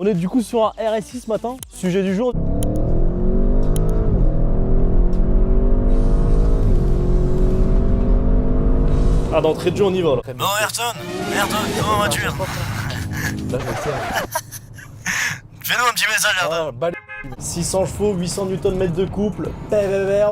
On est du coup sur un RSI ce matin, sujet du jour. Ah, d'entrée de jeu on y va là. Bon Ayrton, comment vas-tu? Fais-nous un petit message Ayrton. 600 chevaux, 800 Nm de couple, PVR.